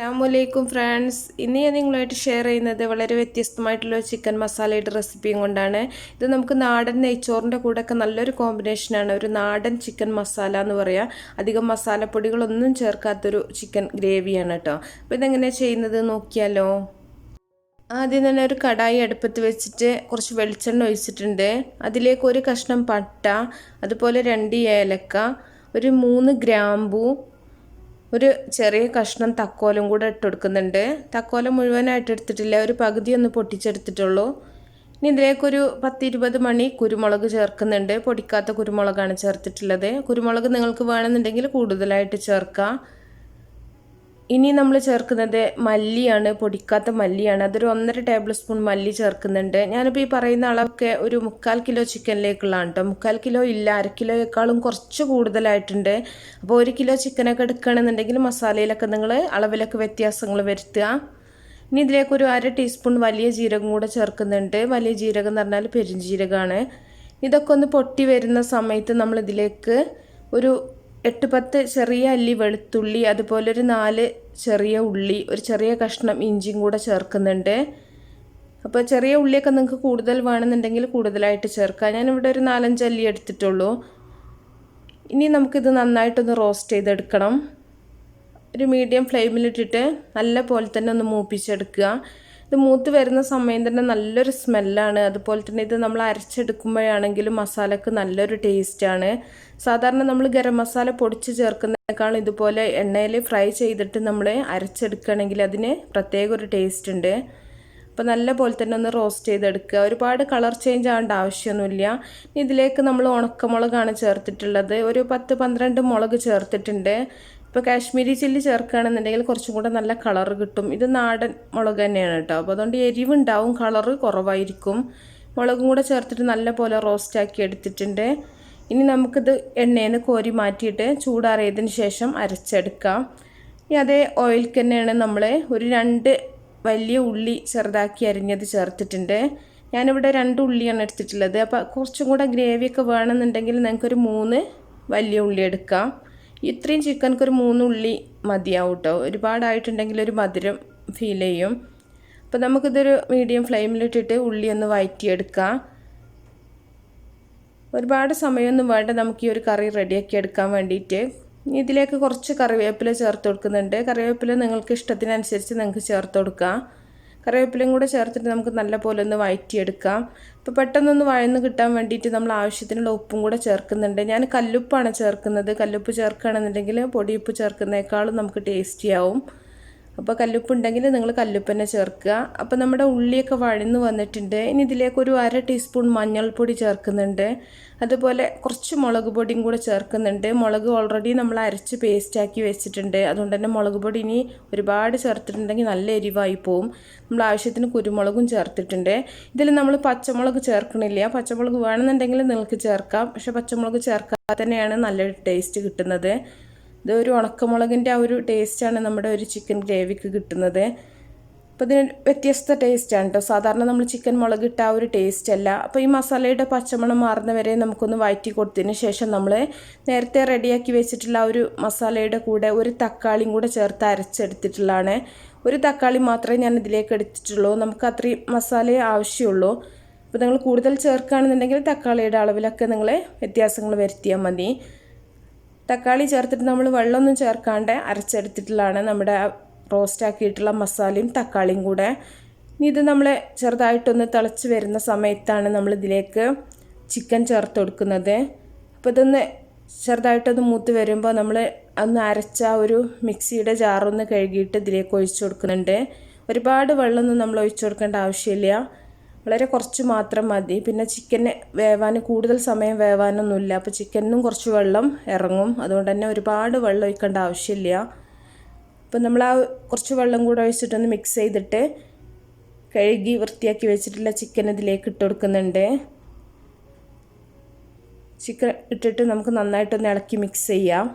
അസ്സലാമലൈക്കും ഫ്രണ്ട്സ്. ഇന്ന് ഞാൻ നിങ്ങളുമായിട്ട് ഷെയർ ചെയ്യുന്നത് വളരെ വ്യത്യസ്തമായിട്ടുള്ള ചിക്കൻ മസാലയുടെ റെസിപ്പിയും കൊണ്ടാണ്. ഇത് നമുക്ക് നാടൻ നെയ്ച്ചോറിൻ്റെ കൂടെയൊക്കെ നല്ലൊരു കോമ്പിനേഷനാണ്. ഒരു നാടൻ ചിക്കൻ മസാല എന്ന് പറയാം. അധികം മസാലപ്പൊടികളൊന്നും ചേർക്കാത്തൊരു ചിക്കൻ ഗ്രേവിയാണ് കേട്ടോ. അപ്പോൾ ഇതെങ്ങനെയാണ് ചെയ്യുന്നത് നോക്കിയാലോ. ആദ്യം തന്നെ ഒരു കടായി അടുപ്പത്ത് വെച്ചിട്ട് കുറച്ച് വെളിച്ചെണ്ണ ഒഴിച്ചിട്ടുണ്ട്. അതിലേക്ക് ഒരു കഷ്ണം പട്ട, അതുപോലെ 2 ഏലക്ക, ഒരു 3 ഗ്രാമ്പൂ, ഒരു ചെറിയ കഷ്ണം തക്കോലം കൂടെ ഇട്ട് കൊടുക്കുന്നുണ്ട്. തക്കോലം മുഴുവനായിട്ട് എടുത്തിട്ടില്ല, ഒരു പകുതി ഒന്ന് പൊട്ടിച്ചെടുത്തിട്ടുള്ളൂ. ഇനി ഇതിലേക്കൊരു 10-20 മണി കുരുമുളക് ചേർക്കുന്നുണ്ട്. പൊടിക്കാത്ത കുരുമുളകാണ് ചേർത്തിട്ടുള്ളത്. കുരുമുളക് നിങ്ങൾക്ക് വേണമെന്നുണ്ടെങ്കിൽ കൂടുതലായിട്ട് ചേർക്കാം. ഇനി നമ്മൾ ചേർക്കുന്നത് മല്ലിയാണ്, പൊടിക്കാത്ത മല്ലിയാണ്. അതൊരു 1.5 ടേബിൾ സ്പൂൺ മല്ലി ചേർക്കുന്നുണ്ട്. ഞാനിപ്പോൾ ഈ പറയുന്ന അളവൊക്കെ ഒരു 3/4 കിലോ ചിക്കനിലേക്കുള്ളതാണ് കേട്ടോ. 3/4 കിലോ ഇല്ല, 1/2 കിലോയേക്കാളും കുറച്ച് കൂടുതലായിട്ടുണ്ട്. അപ്പോൾ 1 കിലോ ചിക്കനൊക്കെ എടുക്കുകയാണെന്നുണ്ടെങ്കിൽ മസാലയിലൊക്കെ നിങ്ങൾ അളവിലൊക്കെ വ്യത്യാസങ്ങൾ വരുത്തുക. ഇനി ഇതിലേക്ക് ഒരു 1/2 ടീസ്പൂൺ വലിയ ജീരകം കൂടെ ചേർക്കുന്നുണ്ട്. വലിയ ജീരകം എന്ന് പറഞ്ഞാൽ പെരുംജീരകമാണ്. ഇതൊക്കെ ഒന്ന് പൊട്ടി വരുന്ന സമയത്ത് നമ്മൾ ഇതിലേക്ക് ഒരു 8-10 ചെറിയ അല്ലി വെളുത്തുള്ളി, അതുപോലെ ഒരു 4 ചെറിയ ഉള്ളി, ഒരു ചെറിയ കഷ്ണം ഇഞ്ചിയും കൂടെ ചേർക്കുന്നുണ്ട്. അപ്പോൾ ചെറിയ ഉള്ളിയൊക്കെ നിങ്ങൾക്ക് കൂടുതൽ വേണമെന്നുണ്ടെങ്കിൽ കൂടുതലായിട്ട് ചേർക്കാം. ഞാനിവിടെ ഒരു 4-5 അല്ലി എടുത്തിട്ടുള്ളൂ. ഇനി നമുക്കിത് നന്നായിട്ടൊന്ന് റോസ്റ്റ് ചെയ്തെടുക്കണം. ഒരു മീഡിയം ഫ്ലെയിമിലിട്ടിട്ട് നല്ല പോലെ തന്നെ ഒന്ന് മൂപ്പിച്ചെടുക്കുക. ഇത് മൂത്ത് വരുന്ന സമയം തന്നെ നല്ലൊരു സ്മെല്ലാണ്. അതുപോലെ തന്നെ ഇത് നമ്മൾ അരച്ചെടുക്കുമ്പോഴാണെങ്കിലും മസാലക്ക് നല്ലൊരു ടേസ്റ്റാണ്. സാധാരണ നമ്മൾ ഗരം മസാല പൊടിച്ച് ചേർക്കുന്നതിനേക്കാളും ഇതുപോലെ എണ്ണയിൽ ഫ്രൈ ചെയ്തിട്ട് നമ്മൾ അരച്ചെടുക്കുകയാണെങ്കിൽ അതിന് പ്രത്യേക ഒരു ടേസ്റ്റ് ഉണ്ട്. അപ്പോൾ നല്ല പോലെ തന്നെ ഒന്ന് റോസ്റ്റ് ചെയ്തെടുക്കുക. ഒരുപാട് കളർ ചേഞ്ച് ആവേണ്ട ആവശ്യമൊന്നുമില്ല. ഇതിലേക്ക് നമ്മൾ ഉണക്കമുളകാണ് ചേർത്തിട്ടുള്ളത്. ഒരു 10-12 മുളക് ചേർത്തിട്ടുണ്ട്. ഇപ്പോൾ കാശ്മീരി ചില്ലി ചേർക്കുകയാണെന്നുണ്ടെങ്കിൽ കുറച്ചും കൂടെ നല്ല കളറ് കിട്ടും. ഇത് നാടൻ മുളക് തന്നെയാണ് കേട്ടോ. അപ്പോൾ അതുകൊണ്ട് എരിവുണ്ടാവും, കളറ് കുറവായിരിക്കും. മുളകും കൂടെ ചേർത്തിട്ട് നല്ല പോലെ റോസ്റ്റാക്കി എടുത്തിട്ടുണ്ട്. ഇനി നമുക്കിത് എണ്ണയിൽ നിന്ന് കോരി മാറ്റിയിട്ട് ചൂടാറിയതിന് ശേഷം അരച്ചെടുക്കാം. ഇനി അതേ ഓയിൽക്ക് തന്നെയാണ് നമ്മൾ ഒരു 2 വലിയ ഉള്ളി ചെറുതാക്കി അരിഞ്ഞത് ചേർത്തിട്ടുണ്ട്. ഞാനിവിടെ 2 ഉള്ളിയാണ് എടുത്തിട്ടുള്ളത്. അപ്പോൾ കുറച്ചും കൂടെ ഗ്രേവിയൊക്കെ വേണമെന്നുണ്ടെങ്കിൽ നിങ്ങൾക്കൊരു 3 വലിയ ഉള്ളി എടുക്കാം. ഇത്രയും ചിക്കനൊക്കെ ഒരു 3 ഉള്ളി മതിയാവും കേട്ടോ. ഒരുപാടായിട്ടുണ്ടെങ്കിൽ ഒരു മധുരം ഫീൽ ചെയ്യും. അപ്പോൾ നമുക്കിതൊരു മീഡിയം ഫ്ലെയിമിലിട്ടിട്ട് ഉള്ളി ഒന്ന് വഴറ്റിയെടുക്കാം. ഒരുപാട് സമയമൊന്നും വേണ്ട നമുക്ക് ഈ ഒരു കറി റെഡിയാക്കി എടുക്കാൻ വേണ്ടിയിട്ട്. ഇതിലേക്ക് കുറച്ച് കറിവേപ്പില ചേർത്ത് കൊടുക്കുന്നുണ്ട്. കറിവേപ്പില നിങ്ങൾക്ക് ഇഷ്ടത്തിനനുസരിച്ച് നിങ്ങൾക്ക് ചേർത്ത് കൊടുക്കാം. കറിവേപ്പിലയും കൂടെ ചേർത്തിട്ട് നമുക്ക് നല്ല പോലെ ഒന്ന് വഴറ്റിയെടുക്കാം. ഇപ്പോൾ പെട്ടെന്നൊന്ന് വഴന്ന് കിട്ടാൻ വേണ്ടിയിട്ട് നമ്മൾ ആവശ്യത്തിനുള്ള ഉപ്പും കൂടെ ചേർക്കുന്നുണ്ട്. ഞാൻ കല്ലുപ്പാണ് ചേർക്കുന്നത്. കല്ലുപ്പ് ചേർക്കുകയാണെന്നുണ്ടെങ്കിൽ പൊടിയുപ്പ് ചേർക്കുന്നതിനേക്കാളും നമുക്ക് ടേസ്റ്റിയാവും. അപ്പോൾ കല്ലുപ്പ് ഉണ്ടെങ്കിൽ നിങ്ങൾ കല്ലുപ്പ് തന്നെ ചേർക്കുക. അപ്പോൾ നമ്മുടെ ഉള്ളിയൊക്കെ വഴന്ന് വന്നിട്ടുണ്ട്. ഇനി ഇതിലേക്ക് ഒരു 1/2 ടീസ്പൂൺ മഞ്ഞൾപ്പൊടി ചേർക്കുന്നുണ്ട്. അതുപോലെ കുറച്ച് മുളക് പൊടിയും കൂടെ ചേർക്കുന്നുണ്ട്. മുളക് ഓൾറെഡി നമ്മൾ അരച്ച് പേസ്റ്റാക്കി വെച്ചിട്ടുണ്ട്. അതുകൊണ്ട് തന്നെ മുളക് പൊടി ഇനി ഒരുപാട് ചേർത്തിട്ടുണ്ടെങ്കിൽ നല്ല എരിവായി പോവും. നമ്മൾ ആവശ്യത്തിന് കുരുമുളകും ചേർത്തിട്ടുണ്ട്. ഇതിൽ നമ്മൾ പച്ചമുളക് ചേർക്കണില്ല. പച്ചമുളക് വേണമെന്നുണ്ടെങ്കിൽ നിങ്ങൾക്ക് ചേർക്കാം. പക്ഷേ പച്ചമുളക് ചേർക്കാതെ തന്നെയാണ് നല്ലൊരു ടേസ്റ്റ് കിട്ടുന്നത്. ഇതൊരു ഉണക്കമുളകിൻ്റെ ആ ഒരു ടേസ്റ്റാണ് നമ്മുടെ ഒരു ചിക്കൻ ഗ്രേവിക്ക് കിട്ടുന്നത്. അപ്പോൾ ഇതിന് വ്യത്യസ്ത ടേസ്റ്റാണ് കേട്ടോ. സാധാരണ നമ്മൾ ചിക്കൻ മുളകിട്ട ആ ഒരു ടേസ്റ്റ് അല്ല. അപ്പോൾ ഈ മസാലയുടെ പച്ചമണം മാറുന്ന വരെ നമുക്കൊന്ന് വഴറ്റി കൊടുത്തതിന് ശേഷം നമ്മൾ നേരത്തെ റെഡിയാക്കി വെച്ചിട്ടുള്ള ആ ഒരു മസാലയുടെ കൂടെ ഒരു തക്കാളിയും കൂടെ ചേർത്ത് അരച്ചെടുത്തിട്ടുള്ളതാണ്. ഒരു തക്കാളി മാത്രമേ ഞാൻ ഇതിലേക്ക് എടുത്തിട്ടുള്ളൂ. നമുക്ക് അത്രയും മസാലയെ ആവശ്യമുള്ളൂ. അപ്പോൾ നിങ്ങൾ കൂടുതൽ ചേർക്കുകയാണെന്നുണ്ടെങ്കിൽ തക്കാളിയുടെ അളവിലൊക്കെ നിങ്ങൾ വ്യത്യാസങ്ങൾ വരുത്തിയാൽ മതി. തക്കാളി ചേർത്തിട്ട് നമ്മൾ വെള്ളമൊന്നും ചേർക്കാണ്ട് അരച്ചെടുത്തിട്ടുള്ളതാണ് നമ്മുടെ റോസ്റ്റ് ആക്കിയിട്ടുള്ള മസാലയും തക്കാളിയും കൂടെ. ഇനി ഇത് നമ്മൾ ചെറുതായിട്ടൊന്ന് തിളച്ച് വരുന്ന സമയത്താണ് നമ്മൾ ഇതിലേക്ക് ചിക്കൻ ചേർത്ത് കൊടുക്കുന്നത്. അപ്പോൾ ഇതൊന്ന് ചെറുതായിട്ടൊന്ന് മൂത്ത് വരുമ്പോൾ നമ്മൾ ഒന്ന് അരച്ച ഒരു മിക്സിയുടെ ജാറൊന്ന് കഴുകിയിട്ട് ഇതിലേക്ക് ഒഴിച്ചു കൊടുക്കുന്നുണ്ട്. ഒരുപാട് വെള്ളമൊന്നും നമ്മൾ ഒഴിച്ചു കൊടുക്കേണ്ട ആവശ്യമില്ല, വളരെ കുറച്ച് മാത്രം മതി. പിന്നെ ചിക്കന് വേവാൻ കൂടുതൽ സമയം വേവാനൊന്നുമില്ല. അപ്പോൾ ചിക്കനും കുറച്ച് വെള്ളം ഇറങ്ങും. അതുകൊണ്ട് തന്നെ ഒരുപാട് വെള്ളം ഒഴിക്കേണ്ട ആവശ്യമില്ല. അപ്പോൾ നമ്മൾ ആ കുറച്ച് വെള്ളം കൂടെ ഒഴിച്ചിട്ടൊന്ന് മിക്സ് ചെയ്തിട്ട് കഴുകി വൃത്തിയാക്കി വെച്ചിട്ടുള്ള ചിക്കൻ ഇതിലേക്ക് ഇട്ട് കൊടുക്കുന്നുണ്ട്. ചിക്കൻ ഇട്ടിട്ട് നമുക്ക് നന്നായിട്ടൊന്ന് ഇളക്കി മിക്സ് ചെയ്യാം.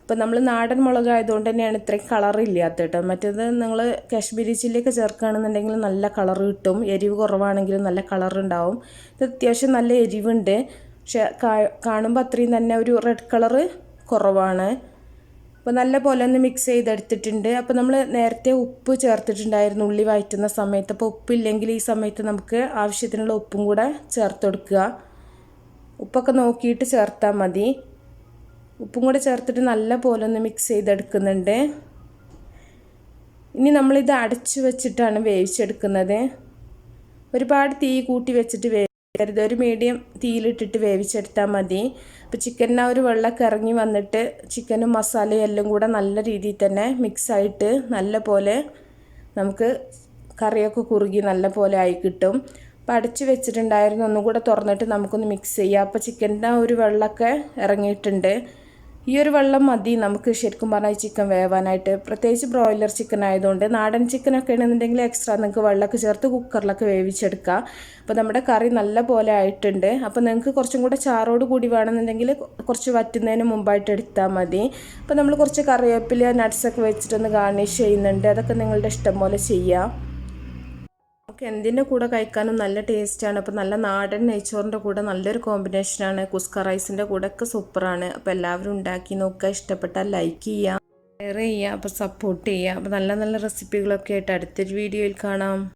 അപ്പോൾ നമ്മൾ നാടൻ മുളകായതുകൊണ്ട് തന്നെയാണ് ഇത്രയും കളറില്ലാത്ത കേട്ടോ. മറ്റേത് നിങ്ങൾ കാശ്മീരി ചില്ലിയൊക്കെ ചേർക്കുകയാണെന്നുണ്ടെങ്കിൽ നല്ല കളർ കിട്ടും. എരിവ് കുറവാണെങ്കിലും നല്ല കളറുണ്ടാവും. ഇത് അത്യാവശ്യം നല്ല എരിവുണ്ട്. പക്ഷെ കാണുമ്പോൾ അത്രയും തന്നെ ഒരു റെഡ് കളറ് കുറവാണ്. അപ്പോൾ നല്ല പോലെ ഒന്ന് മിക്സ് ചെയ്തെടുത്തിട്ടുണ്ട്. അപ്പോൾ നമ്മൾ നേരത്തെ ഉപ്പ് ചേർത്തിട്ടുണ്ടായിരുന്നു ഉള്ളി വഴറ്റുന്ന സമയത്ത്. അപ്പോൾ ഉപ്പില്ലെങ്കിൽ ഈ സമയത്ത് നമുക്ക് ആവശ്യത്തിനുള്ള ഉപ്പും കൂടെ ചേർത്ത് കൊടുക്കുക. ഉപ്പൊക്കെ നോക്കിയിട്ട് ചേർത്താൽ മതി. ഉപ്പും കൂടെ ചേർത്തിട്ട് നല്ല പോലെ ഒന്ന് മിക്സ് ചെയ്തെടുക്കുന്നുണ്ട്. ഇനി നമ്മളിത് അടച്ചു വെച്ചിട്ടാണ് വേവിച്ചെടുക്കുന്നത്. ഒരുപാട് തീ കൂട്ടി വെച്ചിട്ട് വേവിക്കരുത്, ഒരു മീഡിയം തീയിലിട്ടിട്ട് വേവിച്ചെടുത്താൽ മതി. അപ്പോൾ ചിക്കനിന് ഒരു വെള്ളമൊക്കെ ഇറങ്ങി വന്നിട്ട് ചിക്കനും മസാലയും എല്ലാം കൂടെ നല്ല രീതിയിൽ തന്നെ മിക്സായിട്ട് നല്ല പോലെ നമുക്ക് കറിയൊക്കെ കുറുകി നല്ല പോലെ ആയി കിട്ടും. അപ്പോൾ അടച്ച് വെച്ചിട്ടുണ്ടായിരുന്നു, ഒന്നും കൂടെ തുറന്നിട്ട് നമുക്കൊന്ന് മിക്സ് ചെയ്യാം. അപ്പോൾ ചിക്കൻ്റെ ഒരു വെള്ളമൊക്കെ ഇറങ്ങിയിട്ടുണ്ട്. ഈ ഒരു വെള്ളം മതി നമുക്ക് ശരിക്കും പറഞ്ഞാൽ ചിക്കൻ വേവാനായിട്ട്. പ്രത്യേകിച്ച് ബ്രോയിലർ ചിക്കൻ ആയതുകൊണ്ട്. നാടൻ ചിക്കനൊക്കെ ആണെന്നുണ്ടെങ്കിൽ എക്സ്ട്രാ നിങ്ങൾക്ക് വെള്ളമൊക്കെ ചേർത്ത് കുക്കറിലൊക്കെ വേവിച്ചെടുക്കാം. അപ്പോൾ നമ്മുടെ കറി നല്ല പോലെ ആയിട്ടുണ്ട്. അപ്പോൾ നിങ്ങൾക്ക് കുറച്ചും കൂടെ ചാറോട് കൂടി വേണമെന്നുണ്ടെങ്കിൽ കുറച്ച് വറ്റുന്നതിന് മുമ്പായിട്ട് എടുത്താൽ മതി. അപ്പോൾ നമ്മൾ കുറച്ച് കറിവേപ്പില നട്ട്സൊക്കെ വെച്ചിട്ടൊന്ന് ഗാർണിഷ് ചെയ്യുന്നുണ്ട്. അതൊക്കെ നിങ്ങളുടെ ഇഷ്ടം പോലെ ചെയ്യാം. നമുക്ക് എന്തിൻ്റെ കൂടെ കഴിക്കാനും നല്ല ടേസ്റ്റാണ്. അപ്പോൾ നല്ല നാടൻ നെയ്ച്ചോറിൻ്റെ കൂടെ നല്ലൊരു കോമ്പിനേഷനാണ്. കുസ്ക റൈസിൻ്റെ കൂടെ ഒക്കെ സൂപ്പറാണ്. അപ്പോൾ എല്ലാവരും ഉണ്ടാക്കി നോക്കുക. ഇഷ്ടപ്പെട്ടാൽ ലൈക്ക് ചെയ്യുക, ഷെയർ ചെയ്യുക, അപ്പോൾ സപ്പോർട്ട് ചെയ്യുക. അപ്പോൾ നല്ല നല്ല റെസിപ്പികളൊക്കെ ആയിട്ട് അടുത്തൊരു വീഡിയോയിൽ കാണാം.